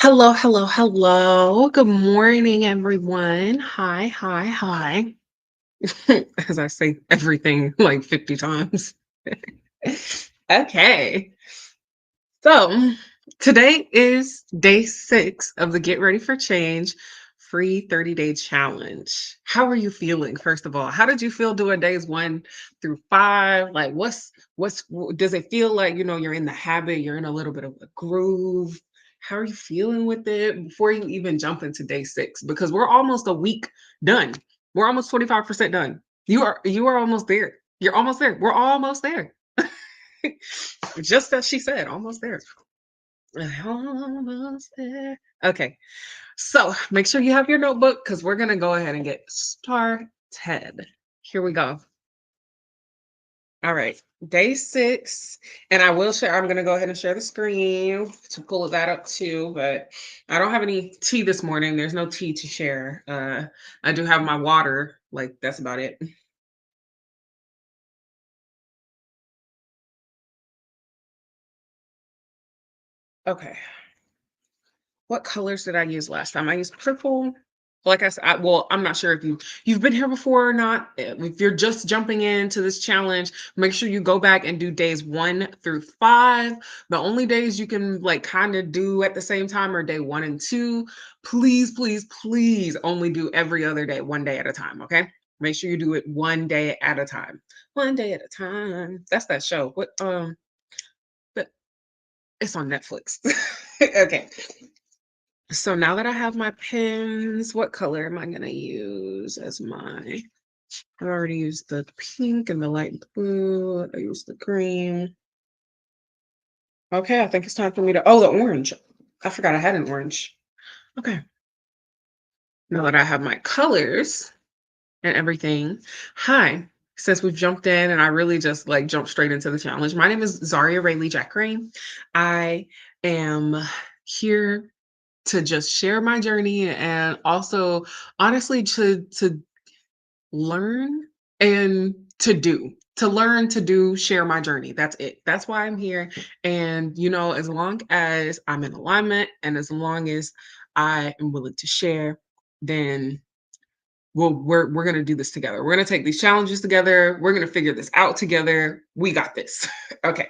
Hello, hello, hello. Good morning, everyone. Hi, hi, hi. As I say everything like 50 times. Okay. So today is day 6 of the Get Ready for Change free 30-day challenge. How are you feeling, first of all? How did you feel doing days 1 through 5? Like does it feel like you're in the habit, you're in a little bit of a groove? How are you feeling with it before you even jump into day 6? Because we're almost a week done. We're almost 25% done. You are almost there. You're almost there. We're almost there. Just as she said, almost there. Almost there. Okay, so make sure you have your notebook because we're gonna go ahead and get started. Here we go. All right, day 6, and I will share. I'm gonna go ahead and share the screen to pull that up too. But I don't have any tea this morning. There's no tea to share. I do have my water. Like that's about it. Okay. What colors did I use last time? I used purple. Like I said, well, I'm not sure if you've been here before or not. If you're just jumping into this challenge, make sure you go back and do days 1 through 5. The only days you can like kind of do at the same time are day 1 and 2. Please, please, please only do every other day, one day at a time. Okay. Make sure you do it one day at a time. One day at a time. That's that show. But it's on Netflix. Okay. So now that I have my pens, what color am I going to use as my? I already used the pink and the light blue. I used the green. Okay, I think it's time for me to. Oh, the orange. I forgot I had an orange. Okay. Now that I have my colors and everything. Hi. Since we've jumped in and I really just like jumped straight into the challenge. My name is Zaria Rayleigh Jackrane. I am here to just share my journey and also honestly to learn and to learn to do share my journey. That's it. That's why I'm here. And as long as I'm in alignment and as long as I am willing to share, then we're going to do this together. We're going to take these challenges together. We're going to figure this out together. We got this. Okay.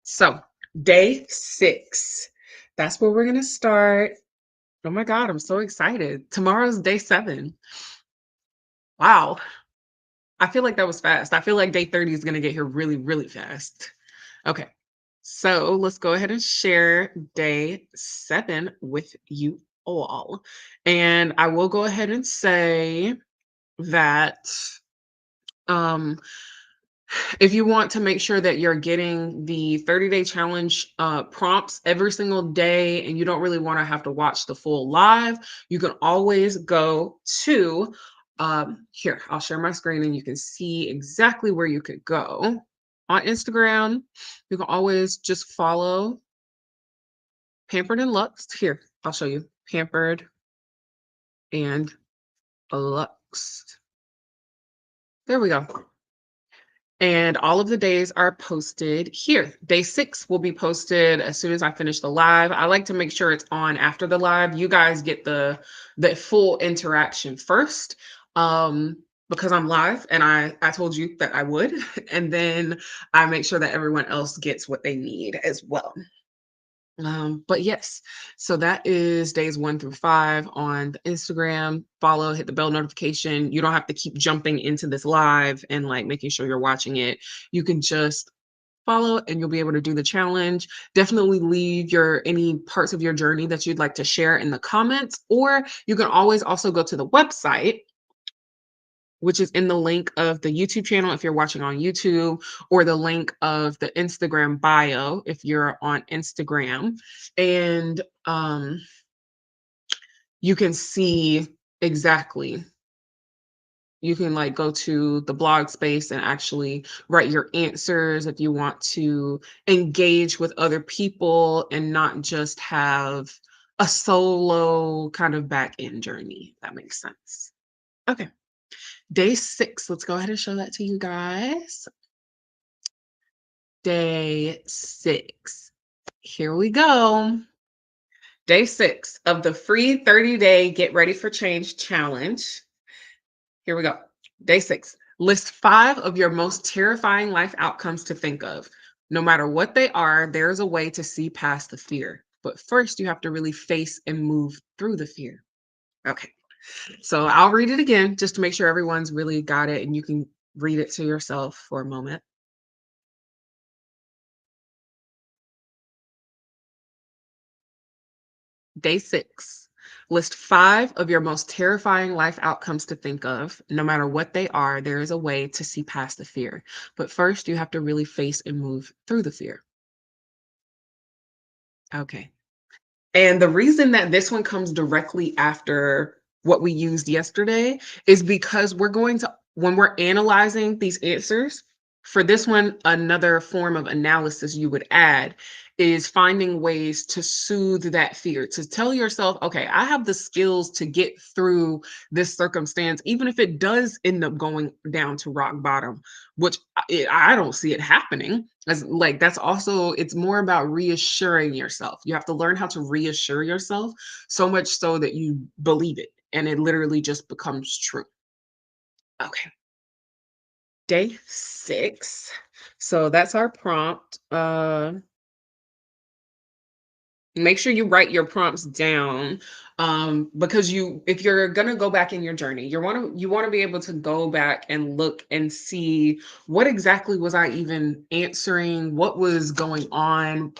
So day 6, that's where we're going to start. Oh my god, I'm so excited. Tomorrow's day 7. Wow. I feel like that was fast. I feel like day 30 is going to get here really, really fast. Okay. So let's go ahead and share day 7 with you all. And I will go ahead and say that um, if you want to make sure that you're getting the 30-day challenge prompts every single day and you don't really want to have to watch the full live, you can always go to here, I'll share my screen and you can see exactly where you could go. On Instagram, you can always just follow Pampered and Luxed. Here, I'll show you. Pampered and Luxed. There we go. And all of the days are posted here. Day 6 will be posted as soon as I finish the live. I like to make sure it's on after the live. You guys get the full interaction first. Because I'm live and I told you that I would. And then I make sure that everyone else gets what they need as well. But yes, so that is days 1 through 5 on the Instagram. Follow, hit the bell notification. You don't have to keep jumping into this live and like making sure you're watching it. You can just follow and you'll be able to do the challenge. Definitely leave your any parts of your journey that you'd like to share in the comments, or you can always also go to the website, which is in the link of the YouTube channel if you're watching on YouTube, or the link of the Instagram bio if you're on Instagram. And you can see exactly. You can like go to the blog space and actually write your answers if you want to engage with other people and not just have a solo kind of back end journey. If that makes sense. Okay. Day 6, let's go ahead and show that to you guys. Day 6. Here we go. Day 6 of the free 30-day Get Ready for Change challenge. Here we go. Day 6. List 5 of your most terrifying life outcomes to think of. No matter what they are, there's a way to see past the fear. But first, you have to really face and move through the fear. Okay. So I'll read it again just to make sure everyone's really got it and you can read it to yourself for a moment. Day 6. List 5 of your most terrifying life outcomes to think of. No matter what they are, there is a way to see past the fear. But first, you have to really face and move through the fear. Okay. And the reason that this one comes directly after what we used yesterday is because we're going to, when we're analyzing these answers, for this one, another form of analysis you would add is finding ways to soothe that fear, to tell yourself, okay, I have the skills to get through this circumstance, even if it does end up going down to rock bottom, which I don't see it happening. As like that's also it's more about reassuring yourself. You have to learn how to reassure yourself so much so that you believe it and it literally just becomes true. Okay. Day 6. So that's our prompt. Make sure you write your prompts down, because you if you're gonna go back in your journey, you want to be able to go back and look and see what exactly was I even answering, what was going on,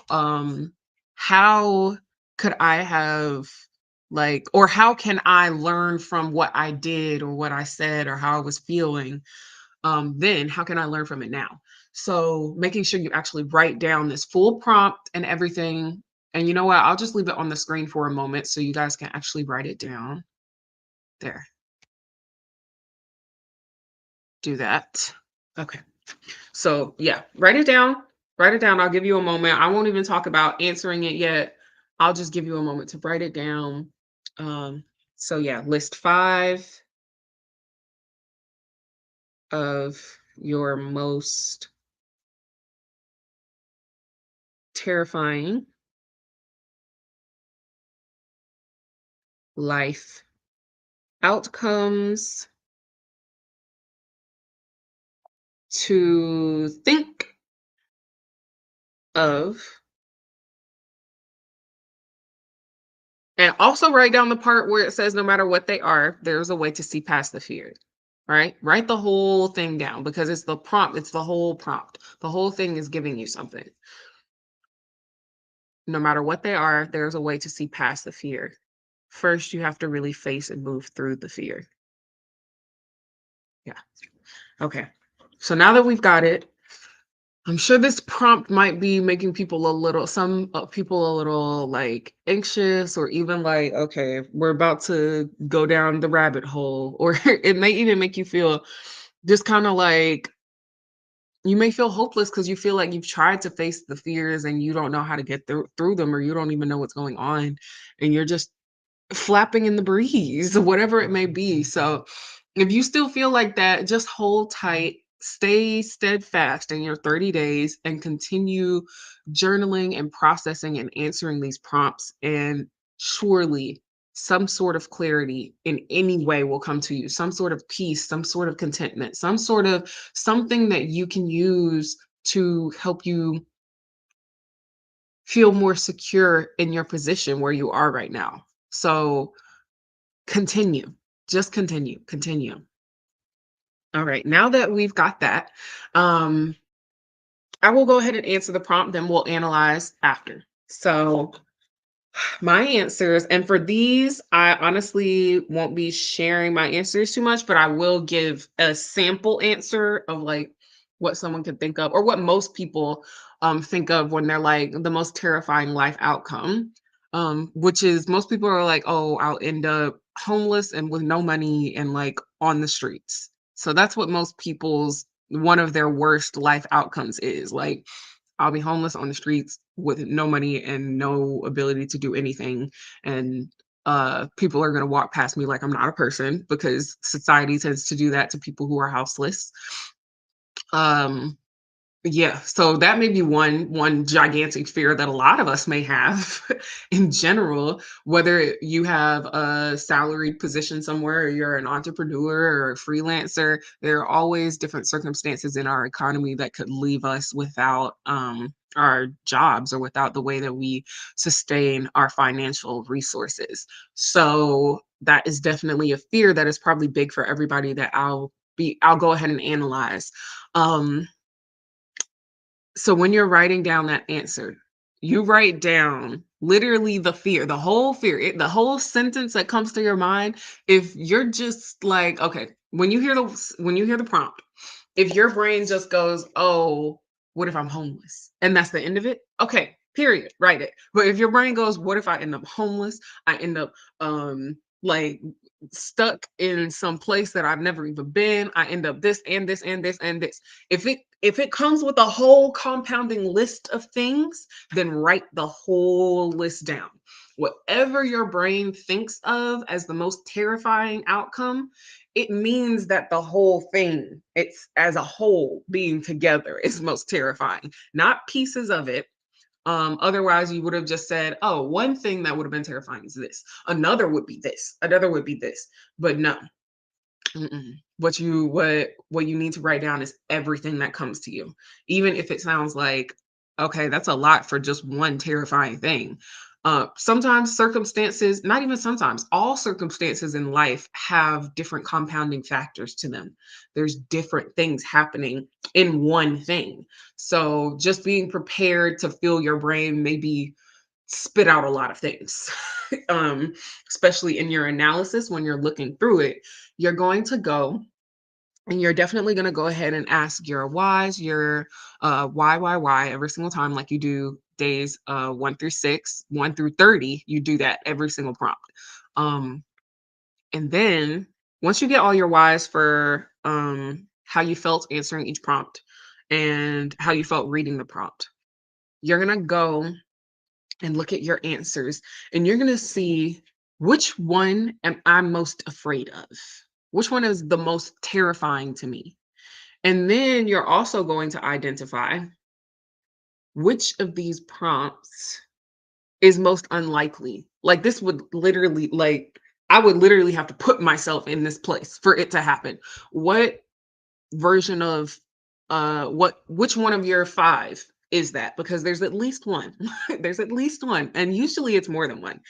how could I have like, or how can I learn from what I did or what I said or how I was feeling, then how can I learn from it now? So making sure you actually write down this full prompt and everything. And you know what? I'll just leave it on the screen for a moment so you guys can actually write it down. There, do that. Okay. So yeah, write it down. Write it down. I'll give you a moment. I won't even talk about answering it yet. I'll just give you a moment to write it down. So yeah, list 5 of your most terrifying life outcomes to think of, and also write down the part where it says no matter what they are, there's a way to see past the fear. Right? Write the whole thing down because it's the prompt, it's the whole prompt. The whole thing is giving you something. No matter what they are, there's a way to see past the fear. First, you have to really face and move through the fear. Yeah. Okay. So now that we've got it, I'm sure this prompt might be making people a little, some people a little like anxious or even like, okay, we're about to go down the rabbit hole. Or it may even make you feel just kind of like you may feel hopeless because you feel like you've tried to face the fears and you don't know how to get through them, or you don't even know what's going on. And you're just flapping in the breeze, whatever it may be. So if you still feel like that, just hold tight, stay steadfast in your 30 days, and continue journaling and processing and answering these prompts. And surely some sort of clarity in any way will come to you, some sort of peace, some sort of contentment, some sort of something that you can use to help you feel more secure in your position where you are right now. So continue. Just continue, continue. All right, now that we've got that, um, I will go ahead and answer the prompt, then we'll analyze after. So my answers, and for these, I honestly won't be sharing my answers too much, but I will give a sample answer of like what someone could think of or what most people think of when they're like the most terrifying life outcome, which is most people are like, oh, I'll end up homeless and with no money and like on the streets. So that's what most people's one of their worst life outcomes is like I'll be homeless on the streets with no money and no ability to do anything. And people are going to walk past me like I'm not a person because society tends to do that to people who are houseless. Um, Yeah, so that may be one gigantic fear that a lot of us may have in general, whether you have a salaried position somewhere or you're an entrepreneur or a freelancer, there are always different circumstances in our economy that could leave us without our jobs or without the way that we sustain our financial resources. So that is definitely a fear that is probably big for everybody that I'll go ahead and analyze. Um so when you're writing down that answer, you write down literally the fear, the whole fear, the whole sentence that comes to your mind. If you're just like, okay, when you hear the prompt, if your brain just goes, "Oh, what if I'm homeless?" And that's the end of it. Okay, period. Write it. But if your brain goes, "What if I end up homeless? I end up like stuck in some place that I've never even been. I end up this and this and this and this." If it comes with a whole compounding list of things, then write the whole list down. Whatever your brain thinks of as the most terrifying outcome, it means that the whole thing, it's as a whole being together is most terrifying, not pieces of it. Otherwise, you would have just said, "Oh, one thing that would have been terrifying is this. Another would be this. Another would be this." But no, mm-mm. What you need to write down is everything that comes to you, even if it sounds like, okay, that's a lot for just one terrifying thing. Sometimes circumstances, not even sometimes, all circumstances in life have different compounding factors to them. There's different things happening in one thing. So just being prepared to fill your brain maybe spit out a lot of things, um, especially in your analysis when you're looking through it. You're going to go and you're definitely going to go ahead and ask your whys, your why, every single time, like you do days 1 through 6, 1 through 30. You do that every single prompt. Um, and then once you get all your whys for how you felt answering each prompt and how you felt reading the prompt, you're going to go and look at your answers, and you're going to see which one am I most afraid of? Which one is the most terrifying to me? And then you're also going to identify which of these prompts is most unlikely. Like this would literally like I would literally have to put myself in this place for it to happen. What version of what which one of your 5 is that? Because there's at least one. There's at least one, and usually it's more than one.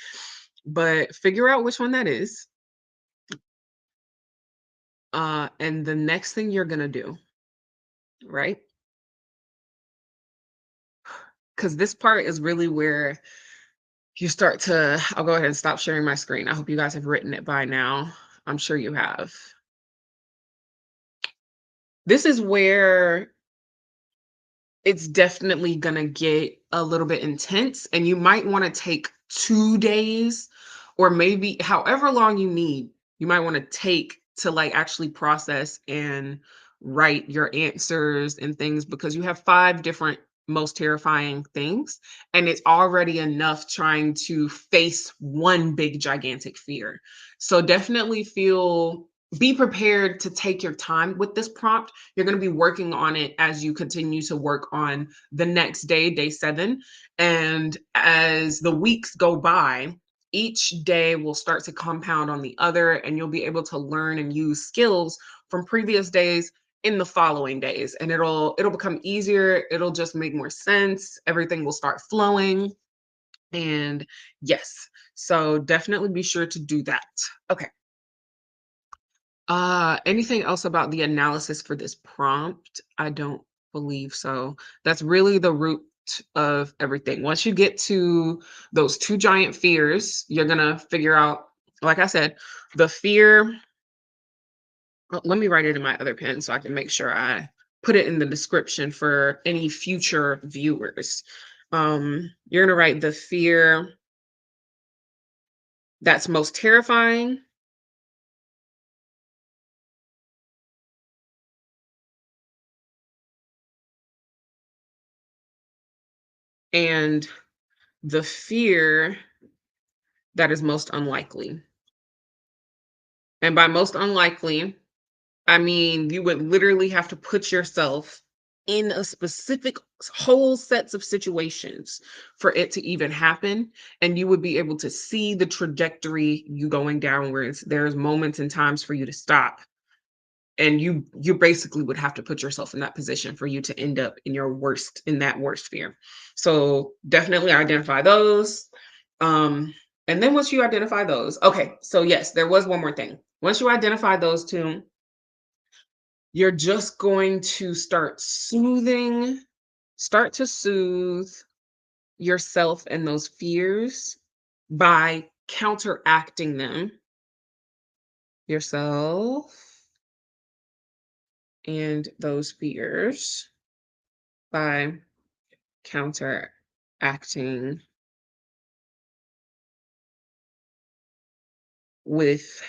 But figure out which one that is. And the next thing you're gonna do, right? Because this part is really where you start to I'll go ahead and stop sharing my screen. I hope you guys have written it by now. I'm sure you have. This is where it's definitely gonna get a little bit intense, and you might wanna take 2 days or maybe however long you need, you might wanna take to, like, actually process and write your answers and things because you have 5 different most terrifying things, and it's already enough trying to face one big gigantic fear. So definitely be prepared to take your time with this prompt. You're going to be working on it as you continue to work on the next day, day 7. And as the weeks go by, each day will start to compound on the other, and you'll be able to learn and use skills from previous days in the following days. And it'll become easier. It'll just make more sense. Everything will start flowing. And yes, so definitely be sure to do that. Okay. Anything else about the analysis for this prompt? I don't believe so. That's really the root of everything. Once you get to those 2 giant fears, you're gonna figure out, like I said, the fear. Let me write it in my other pen so I can make sure I put it in the description for any future viewers. You're gonna write the fear that's most terrifying and the fear that is most unlikely. And by most unlikely, I mean you would literally have to put yourself in a specific whole sets of situations for it to even happen, and you would be able to see the trajectory you going downwards. There's moments and times for you to stop, and you basically would have to put yourself in that position for you to end up in that worst fear. So definitely identify those. um and then once you identify those, okay, so yes, there was one more thing. Once you identify those two, you're just going to start to soothe yourself and those fears by counteracting them, yourself and those fears by counteracting with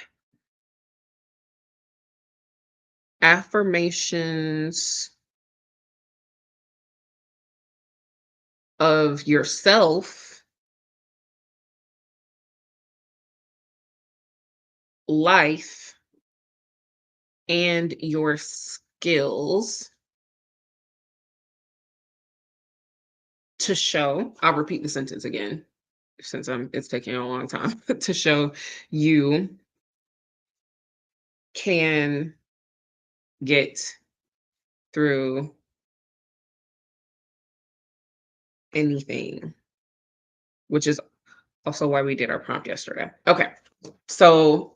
affirmations of yourself, life, and your skills to show. I'll repeat the sentence again since it's taking a long time to show you can get through anything, which is also why we did our prompt yesterday. Okay. So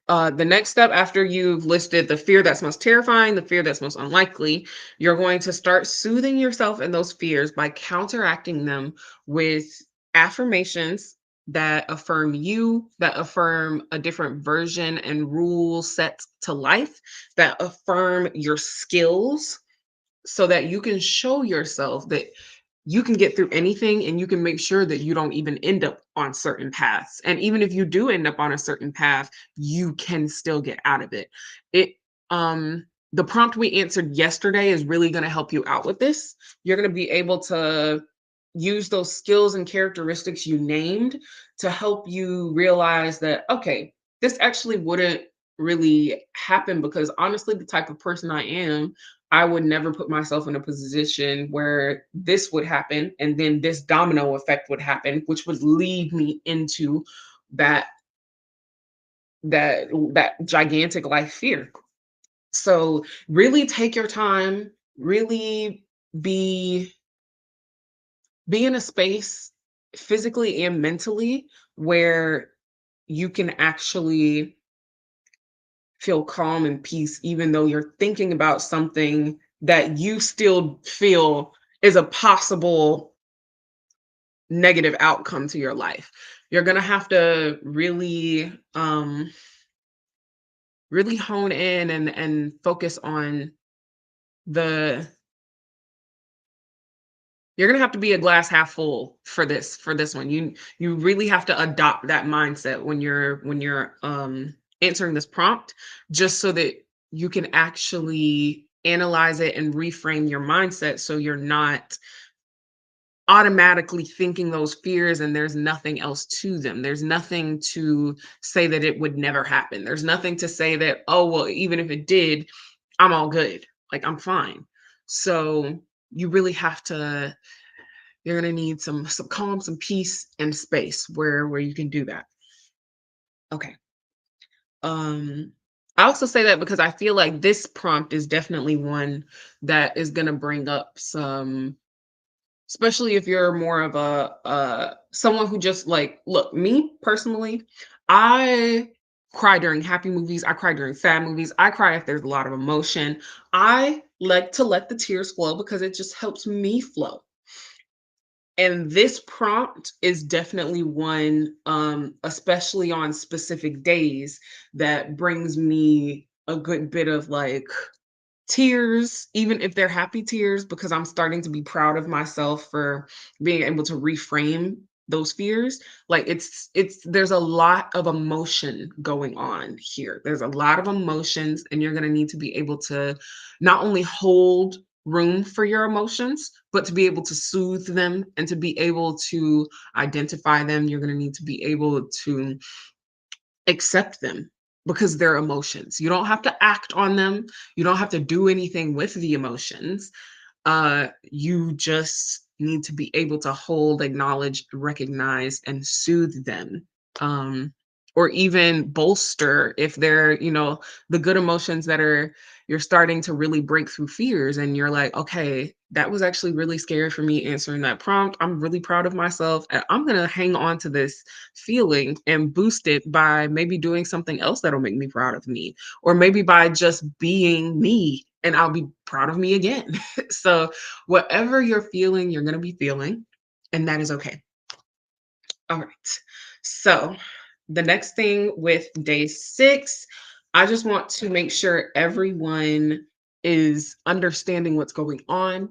the next step after you've listed the fear that's most terrifying, the fear that's most unlikely, you're going to start soothing yourself in those fears by counteracting them with affirmations that affirm you, that affirm a different version and rule set to life, that affirm your skills, so that you can show yourself that you can get through anything, and you can make sure that you don't even end up on certain paths. And even if you do end up on a certain path, you can still get out of it. It the prompt we answered yesterday is really going to help you out with this. You're going to be able to use those skills and characteristics you named to help you realize that, okay, this actually wouldn't really happen, because honestly, the type of person I am, I would never put myself in a position where this would happen and then this domino effect would happen, which would lead me into that that gigantic life fear. So really take your time, really be be in a space physically and mentally where you can actually feel calm and peace, even though you're thinking about something that you still feel is a possible negative outcome to your life. You're going to have to really hone in and focus on the you're going to have to be a glass half full for this one. You really have to adopt that mindset when you're answering this prompt, just so that you can actually analyze it and reframe your mindset, so you're not automatically thinking those fears and there's nothing else to them. There's nothing to say that it would never happen. There's nothing to say that, oh, well, even if it did, I'm all good. Like, I'm fine. So you really have to, you're going to need some calm, some peace and space where you can do that. Okay. Um I also say that because I feel like this prompt is definitely one that is going to bring up some, especially if you're more of a someone who just like, look, me personally, I cry during happy movies, I cry during sad movies, I cry if there's a lot of emotion. I like to let the tears flow because it just helps me flow. And this prompt is definitely one, especially on specific days, that brings me a good bit of like tears, even if they're happy tears, because I'm starting to be proud of myself for being able to reframe those fears. Like, it's there's a lot of emotion going on here. There's a lot of emotions, and you're going to need to be able to not only hold room for your emotions, but to be able to soothe them and to be able to identify them. You're going to need to be able to accept them, because they're emotions. You don't have to act on them. You don't have to do anything with the emotions. You just need to be able to hold, acknowledge, recognize, and soothe them. Um, or even bolster if they're, the good emotions that are you're starting to really break through fears and you're like, okay, that was actually really scary for me answering that prompt. I'm really proud of myself. And I'm going to hang on to this feeling and boost it by maybe doing something else that'll make me proud of me, or maybe by just being me and I'll be proud of me again. So, whatever you're feeling, you're going to be feeling, and that is okay. All right. So, the next thing with day 6, I just want to make sure everyone is understanding what's going on.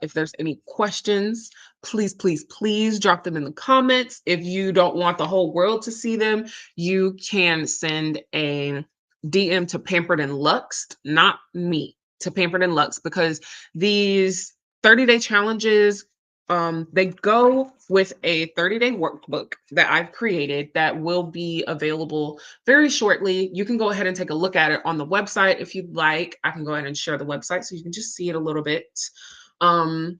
If there's any questions, please, please, please drop them in the comments. If you don't want the whole world to see them, you can send a DM to Pampered and Luxed, not me, to Pampered and Lux, because these 30-day challenges, they go with a 30-day workbook that I've created that will be available very shortly. You can go ahead and take a look at it on the website if you'd like. I can go ahead and share the website so you can just see it a little bit. Um,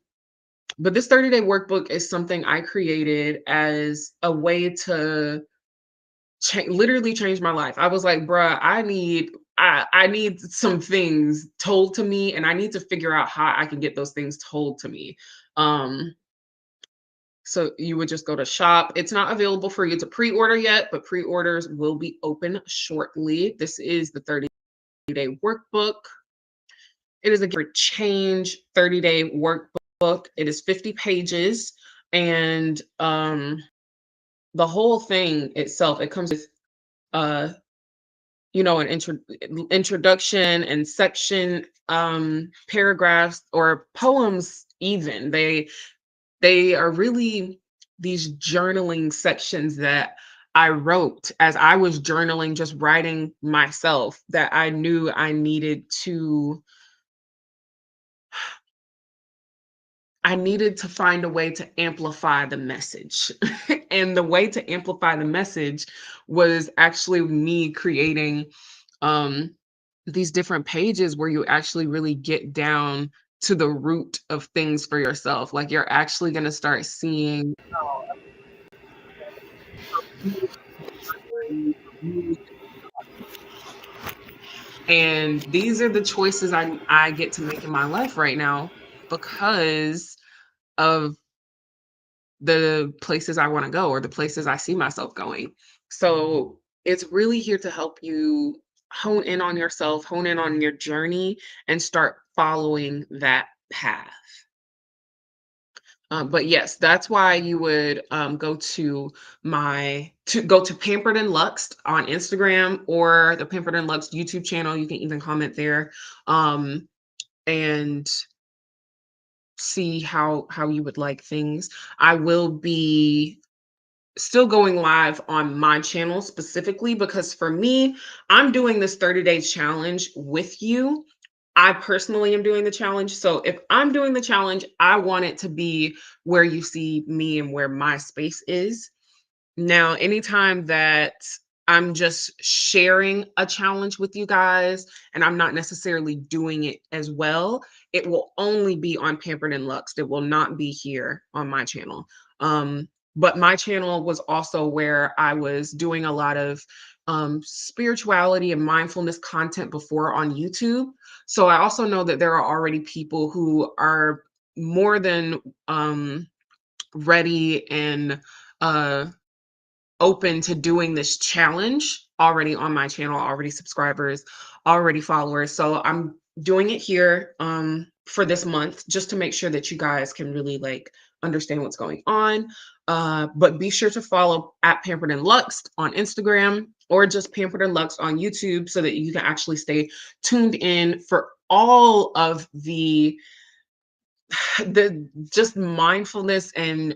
but this 30-day workbook is something I created as a way to literally change my life. I was like, bruh, I need some things told to me, and I need to figure out how I can get those things told to me. Um, so you would just go to shop. It's not available for you to pre-order yet, but pre-orders will be open shortly. This is the 30-day workbook. It is a for change 30-day workbook. It is 50 pages, and the whole thing itself, it comes with uh an introduction and section, paragraphs or poems even. They are really these journaling sections that I wrote as I was journaling, just writing myself, that I knew I needed to find a way to amplify the message. And the way to amplify the message was actually me creating um, these different pages where you actually really get down to the root of things for yourself. Like you're actually going to start seeing and these are the choices I get to make in my life right now because of the places I want to go or the places I see myself going. So it's really here to help you hone in on yourself, hone in on your journey, and start following that path. But yes, that's why you would go to Pampered and Luxed on Instagram or the Pampered and Luxed YouTube channel. You can even comment there, and see how you would like things. I will be still going live on my channel specifically because for me, I'm doing this 30-day challenge with you. I personally am doing the challenge. So if I'm doing the challenge, I want it to be where you see me and where my space is. Now, anytime that I'm just sharing a challenge with you guys and I'm not necessarily doing it as well, it will only be on Pampered and Luxed. It will not be here on my channel. But my channel was also where I was doing a lot of spirituality and mindfulness content before on YouTube. So I also know that there are already people who are more than ready and uh, open to doing this challenge already on my channel, already subscribers, already followers. So I'm doing it here for this month just to make sure that you guys can really like understand what's going on. But be sure to follow at Pampered and Lux on Instagram or just Pampered and Lux on YouTube so that you can actually stay tuned in for all of the just mindfulness and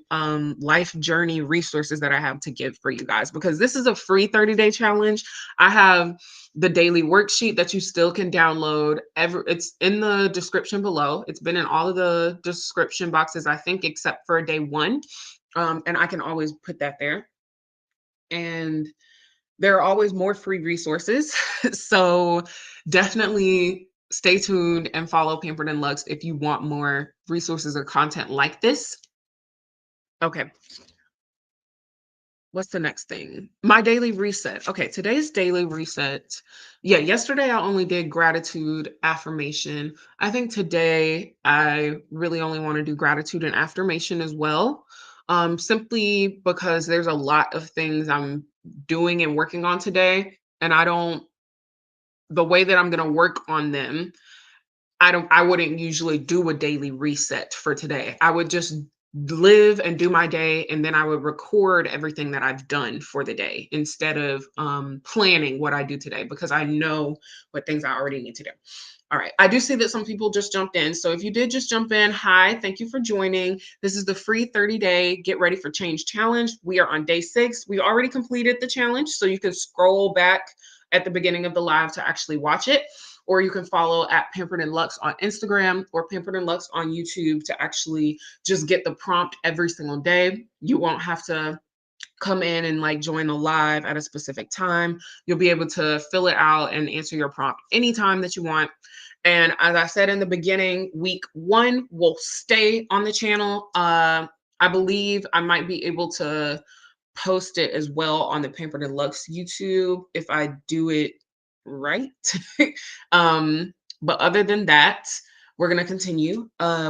life journey resources that I have to give for you guys because this is a free 30-day challenge. I have the daily worksheet that you still can download. It's in the description below. It's been in all of the description boxes, I think, except for day 1. And I can always put that there. And there are always more free resources. So definitely stay tuned and follow Pampered and Lux if you want more resources or content like this. Okay. What's the next thing? My daily reset. Okay, today's daily reset. Yeah, yesterday I only did gratitude affirmation. I think today I really only want to do gratitude and affirmation as well. Simply because there's a lot of things I'm doing and working on today, and I don't, the way that I'm going to work on them, I wouldn't usually do a daily reset for today. I would just live and do my day, and then I would record everything that I've done for the day instead of planning what I do today, because I know what things I already need to do. All right. I do see that some people just jumped in. So if you did just jump in, hi, thank you for joining. This is the free 30-day Get Ready for Change challenge. We are on day 6. We already completed the challenge, so you can scroll back at the beginning of the live to actually watch it, or you can follow at Pampered and Lux on Instagram or Pampered and Lux on YouTube to actually just get the prompt every single day. You won't have to come in and like join a live at a specific time. You'll be able to fill it out and answer your prompt anytime that you want. And as I said in the beginning, week 1 will stay on the channel. I believe I might be able to post it as well on the Pampered and Lux YouTube if I do it right. um, but other than that, we're going to continue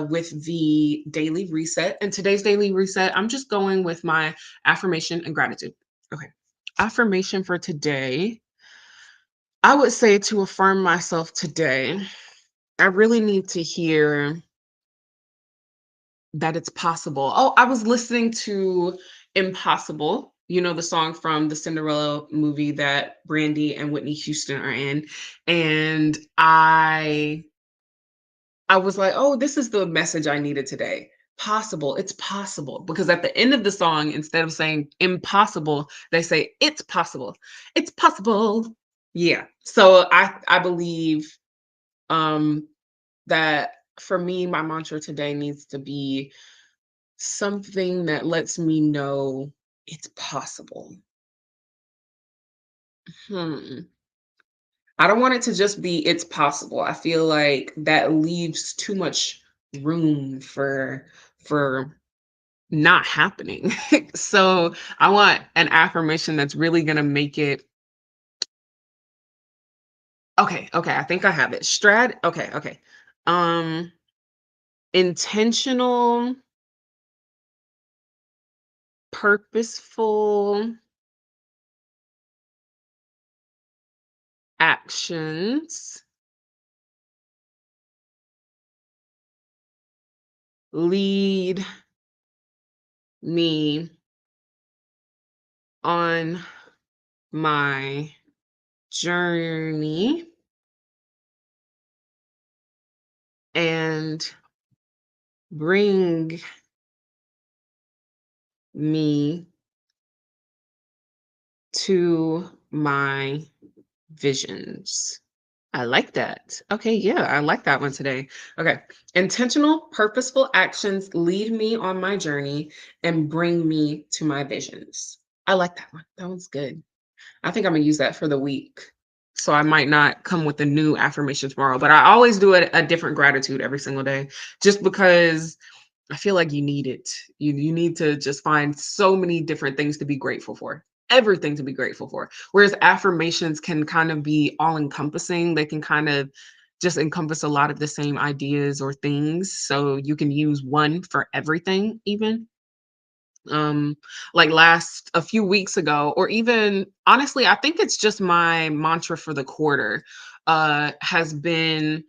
with the daily reset. And today's daily reset, I'm just going with my affirmation and gratitude. Okay. Affirmation for today, I would say to affirm myself today, I really need to hear that it's possible. Oh, I was listening to Impossible, you know, the song from the Cinderella movie that Brandy and Whitney Houston are in. And I was like, "Oh, this is the message I needed today. Possible. It's possible." Because at the end of the song, instead of saying impossible, they say it's possible. It's possible. Yeah. So I believe um that for me, my mantra today needs to be something that lets me know it's possible. Hmm. I don't want it to just be it's possible. I feel like that leaves too much room for not happening. So I want an affirmation that's really gonna make it okay, okay, I think I have it. Okay, okay. Um Intentional, purposeful actions lead me on my journey and bring me to my visions. I like that. Okay, yeah, I like that one today. Okay. Intentional, purposeful actions lead me on my journey and bring me to my visions. I like that one. That one's good. I think I'm gonna use that for the week. So I might not come with a new affirmation tomorrow, but I always do a different gratitude every single day just because I feel like you need it. You need to just find so many different things to be grateful for. Everything to be grateful for. Whereas affirmations can kind of be all encompassing. They can kind of just encompass a lot of the same ideas or things. So you can use one for everything, even um like last a few weeks ago, or even honestly, I think it's just my mantra for the quarter has been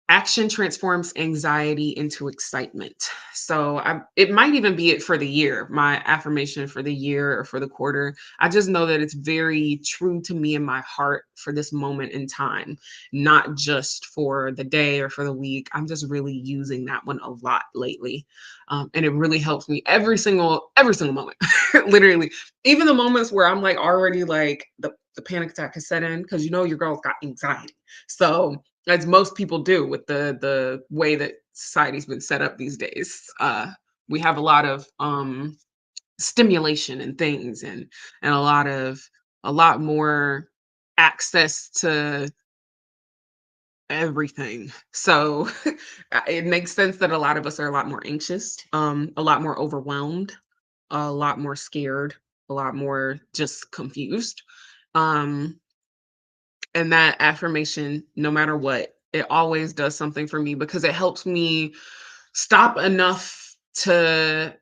action transforms anxiety into excitement. So it might even be it for the year, my affirmation for the year or for the quarter. I just know that it's very true to me in my heart for this moment in time, not just for the day or for the week. I'm just really using that one a lot lately. And it really helps me every single moment, literally. Even the moments where I'm like already like the panic attack has set in because you know your girl's got anxiety. So as most people do with the way that society's been set up these days. We have a lot of stimulation and things, and a lot more access to everything. So it makes sense that a lot of us are a lot more anxious, a lot more overwhelmed, a lot more scared, a lot more just confused. Um, and that affirmation, no matter what, it always does something for me because it helps me stop enough to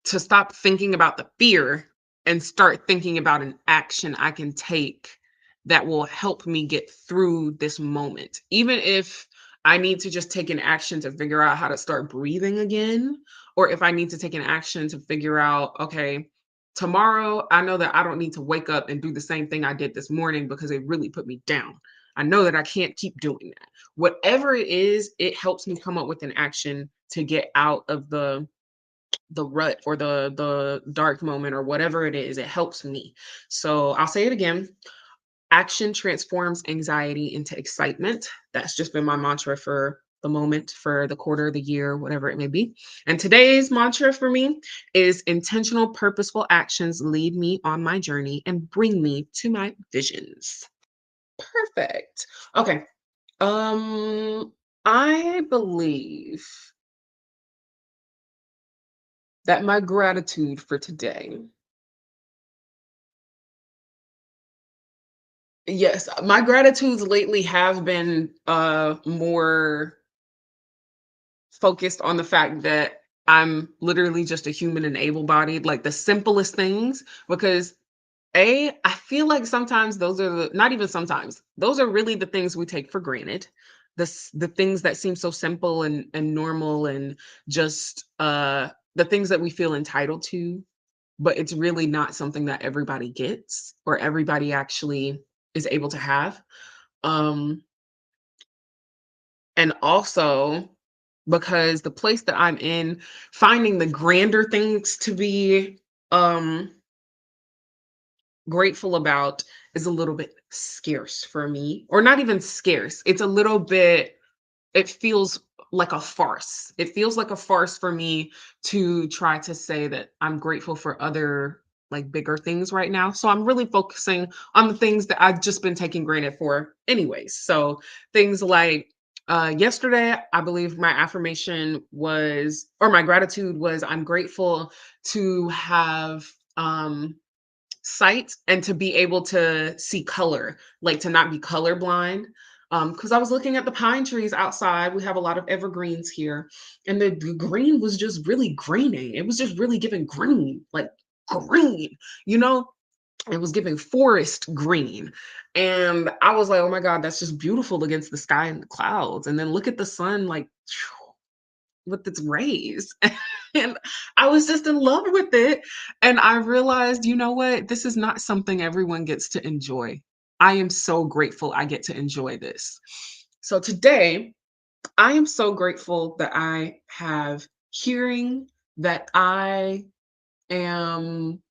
stop thinking about the fear and start thinking about an action I can take that will help me get through this moment. Even if I need to just take an action to figure out how to start breathing again, or if I need to take an action to figure out, okay, tomorrow I know that I don't need to wake up and do the same thing I did this morning because it really put me down. I know that I can't keep doing that. Whatever it is, it helps me come up with an action to get out of the rut or the dark moment or whatever it is. It helps me. So I'll say it again. Action transforms anxiety into excitement. That's just been my mantra for the moment, for the quarter, the year, whatever it may be. And today's mantra for me is intentional, purposeful actions lead me on my journey and bring me to my visions. Perfect. Okay. I believe that my gratitude for today. Yes, my gratitudes lately have been more focused on the fact that I'm literally just a human and able-bodied, like the simplest things, because I feel like sometimes those are not even sometimes, those are really the things we take for granted. The things that seem so simple and normal and just the things that we feel entitled to, but it's really not something that everybody gets or everybody actually is able to have. Um, and also because the place that I'm in, finding the grander things to be um grateful about is a little bit scarce for me, or not even scarce. It's a little bit, it feels like a farce. It feels like a farce for me to try to say that I'm grateful for other like bigger things right now. So I'm really focusing on the things that I've just been taking granted for anyways. So things like yesterday, I believe my affirmation was, or my gratitude was, I'm grateful to have sight and to be able to see color, like to not be colorblind. Because I was looking at the pine trees outside. We have a lot of evergreens here, and the green was just really greening. It was just really giving green, like green, you know? It was giving forest green. And I was like, oh my God, that's just beautiful against the sky and the clouds. And then look at the sun, like with its rays. And I was just in love with it. And I realized, you know what? This is not something everyone gets to enjoy. I am so grateful I get to enjoy this. So today, I am so grateful that I have hearing, that I am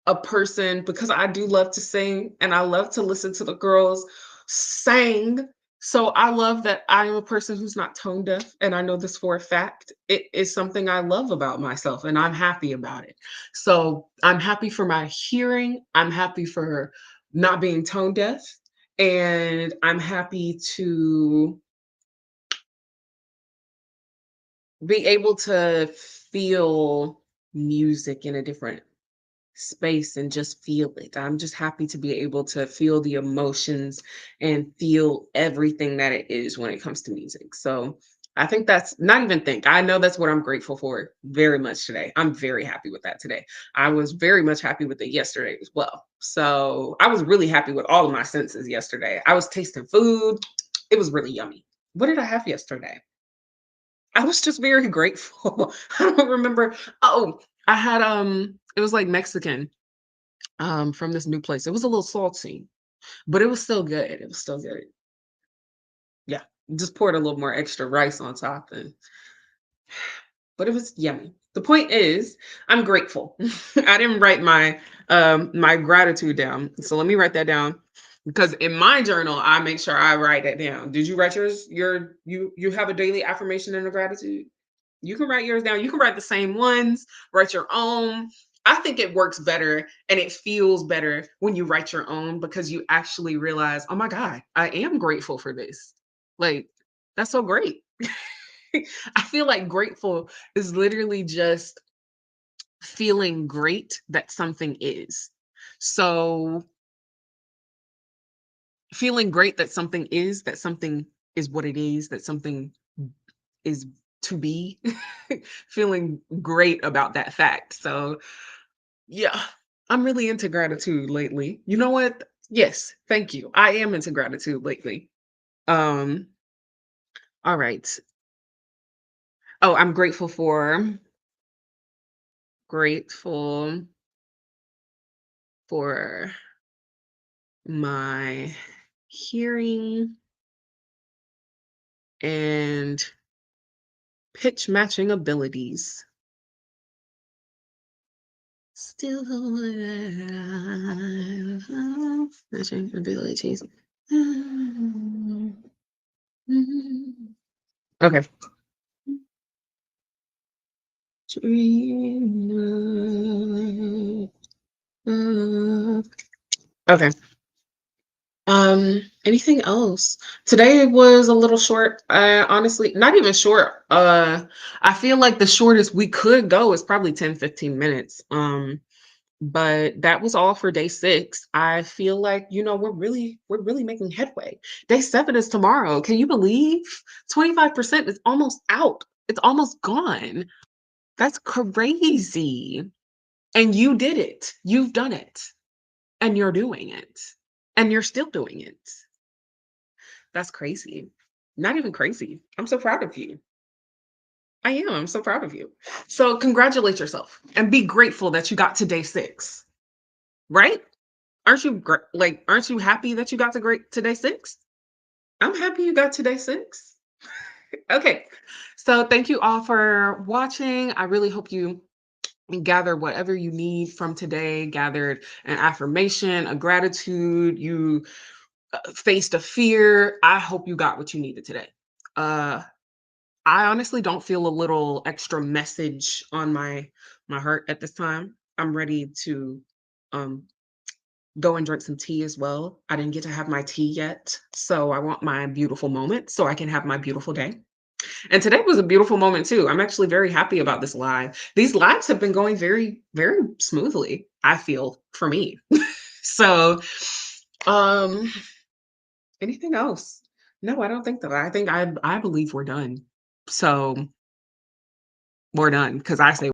a person, because I do love to sing and I love to listen to the girls sing. So I love that I am a person who's not tone deaf. And I know this for a fact. It is something I love about myself and I'm happy about it. So I'm happy for my hearing. I'm happy for not being tone deaf. And I'm happy to be able to feel music in a different space and just feel it. I'm just happy to be able to feel the emotions and feel everything that it is when it comes to music. So I think that's not even think. I know that's what I'm grateful for very much today. I'm very happy with that today. I was very much happy with it yesterday as well. So I was really happy with all of my senses yesterday. I was tasting food. It was really yummy. What did I have yesterday? I was just very grateful. I don't remember. Oh, I had it was like Mexican from this new place. It was a little salty, but it was still good. It was still good. Yeah. Just poured a little more extra rice on top and but it was yummy. The point is, I'm grateful. I didn't write my gratitude down. So let me write that down because in my journal I make sure I write it down. Did you write yours? You have a daily affirmation and a gratitude? You can write yours down. You can write the same ones, write your own. I think it works better and it feels better when you write your own because you actually realize, oh my God, I am grateful for this. Like, that's so great. I feel like grateful is literally just feeling great that something is. So, feeling great that something is what it is, that something is to be, feeling great about that fact. So, yeah, I'm really into gratitude lately. You know what? Yes, thank you. I am into gratitude lately. Um, all right. Oh, I'm grateful for my hearing and pitch matching abilities. Still matching abilities. Okay. Okay. Anything else? Today was a little short. Honestly, not even short. I feel like the shortest we could go is probably 10-15 minutes. But that was all for day 6. I feel like, we're really making headway. Day 7 is tomorrow. Can you believe 25% is almost out? It's almost gone. That's crazy. And you did it. You've done it. And you're doing it. And you're still doing it. That's crazy. Not even crazy. I'm so proud of you. I am. I'm so proud of you. So congratulate yourself and be grateful that you got to day 6, right? Aren't you happy that you got to great to day 6? I'm happy you got to day 6. Okay. So thank you all for watching. I really hope you gather whatever you need from today, gathered an affirmation, a gratitude, you faced a fear. I hope you got what you needed today. Uh I honestly don't feel a little extra message on my heart at this time. I'm ready to um go and drink some tea as well. I didn't get to have my tea yet, so I want my beautiful moment so I can have my beautiful day. And today was a beautiful moment too. I'm actually very happy about this live. These lives have been going very, very smoothly, I feel, for me. So, um, anything else? No, I don't think that. I believe we're done. So we're done because I say